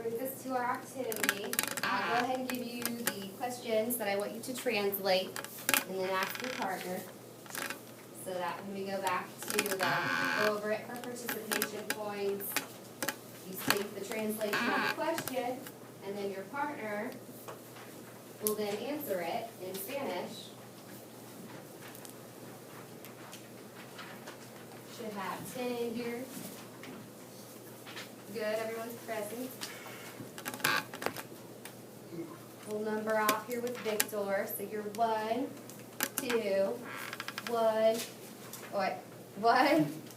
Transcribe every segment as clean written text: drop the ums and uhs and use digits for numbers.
brings us to our activity. I'll go ahead and give you the questions that I want you to translate and then ask your partner. So that when we go back to go over it for participation points, you state the translation of the question, and then your partner will then answer it in Spanish. Should have 10 here. Good, everyone's present. We'll number off here with Victor. So you're 1, 2, 1,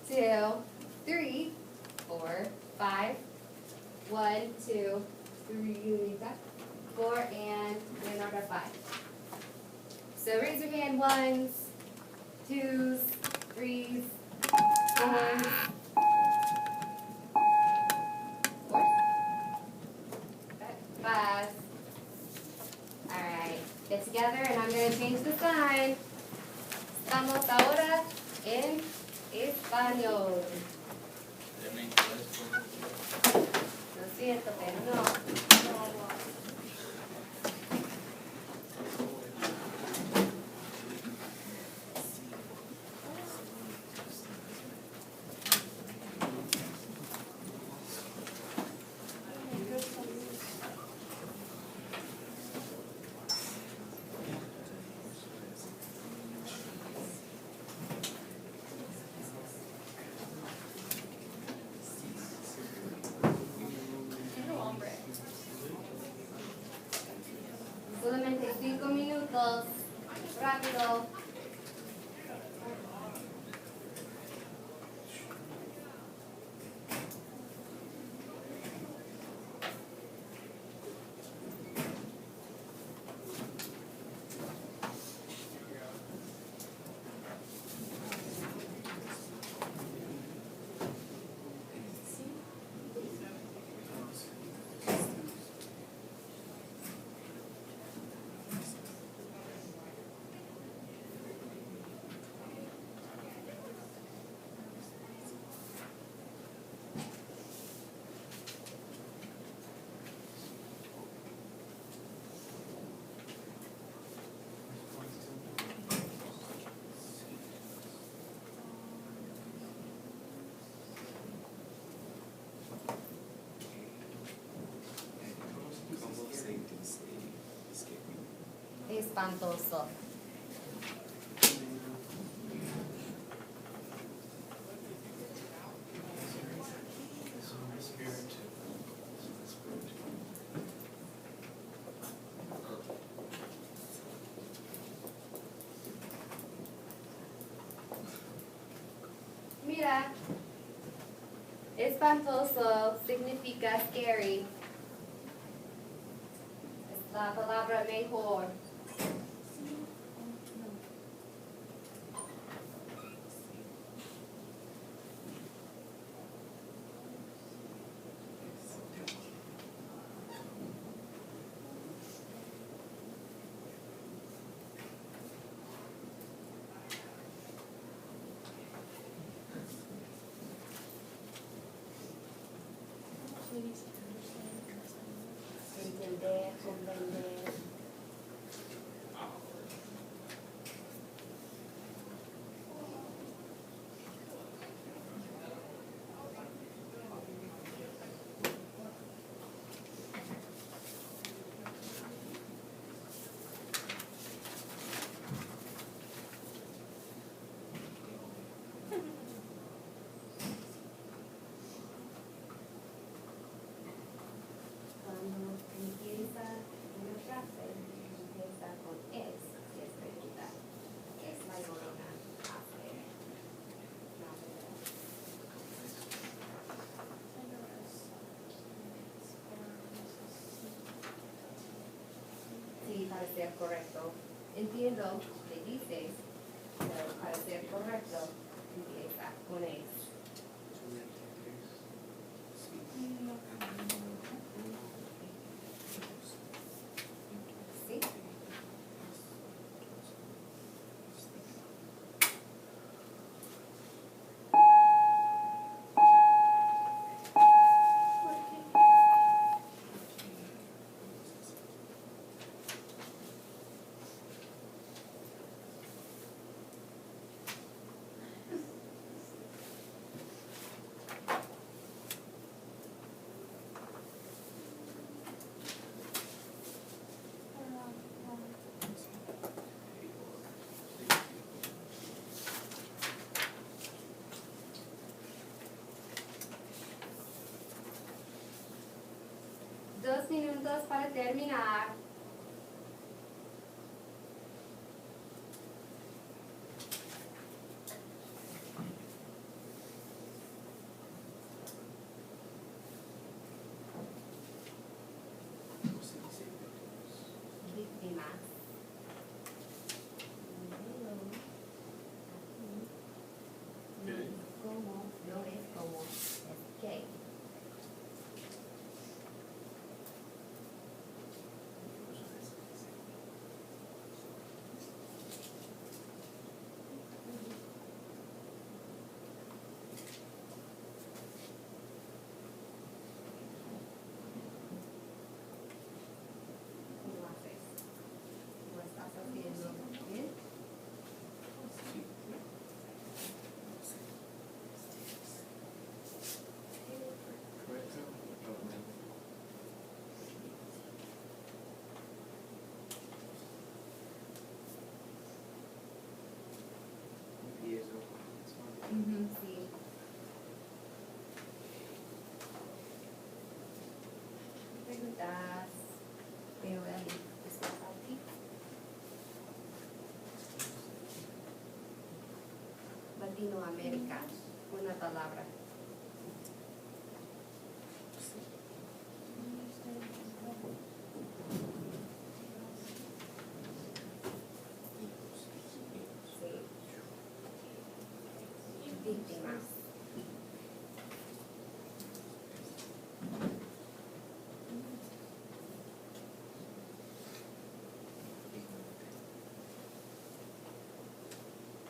2, 3, 4, 5. 1, 2, 3, 4, and Leonardo 5. So raise your hand, 1s, 2s, 3s, 4s. Five. All right, get together, and I'm going to change the sign. Estamos ahora en español. Lo siento, pero no. Solamente 5 minutos. Rápido. Espantoso. Mira, espantoso significa scary. Es la palabra mejor. Entender, comprender. Para ser correcto. Entiendo, le dices, pero para ser correcto, empieza con es. ¿Sí? 2 minutos para terminar. Víctimas. Okay. ¿Cómo? No es como, es que. ¿Cómo haces? ¿Lo estás haciendo bien? Correcto. Empiezo. Sí. Preguntas. Pero voy a ir después aquí. Latinoamérica. Una palabra. Sí. Víctimas.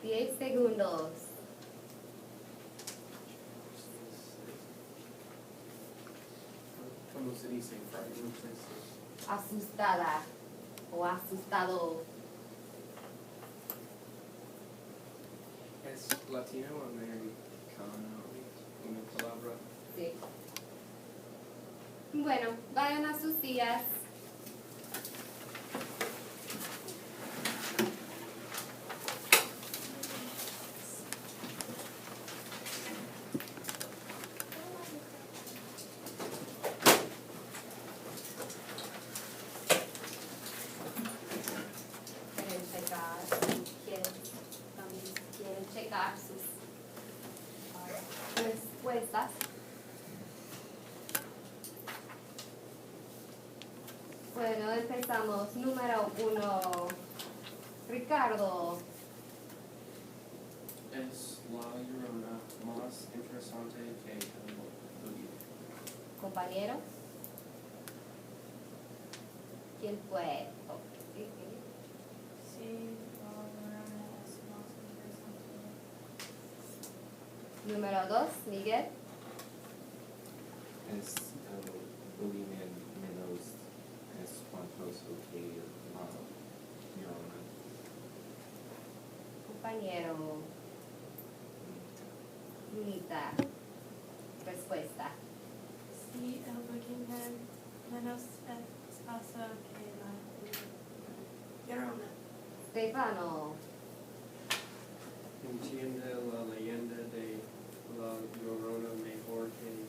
Diez segundos. ¿Cómo se dice? Frightened, Asustada o asustado. ¿Es latinoamericano una palabra? Sí. Bueno, vayan a sus días. Quieren checar, también quieren checar sus respuestas. Bueno, empezamos. Número 1. Ricardo. Es La Llorona más interesante que el libro. Compañero. ¿Quién fue? Oh, sí, sí. Sí, La Llorona es más interesante. Número 2, Miguel. Es Boogeyman menos espantoso que La Llorona. Compañero. Lunita. Respuesta. Sí, el Boogeyman menos espantoso que La Llorona. Stefano. Entiende la leyenda de La Llorona mejor que el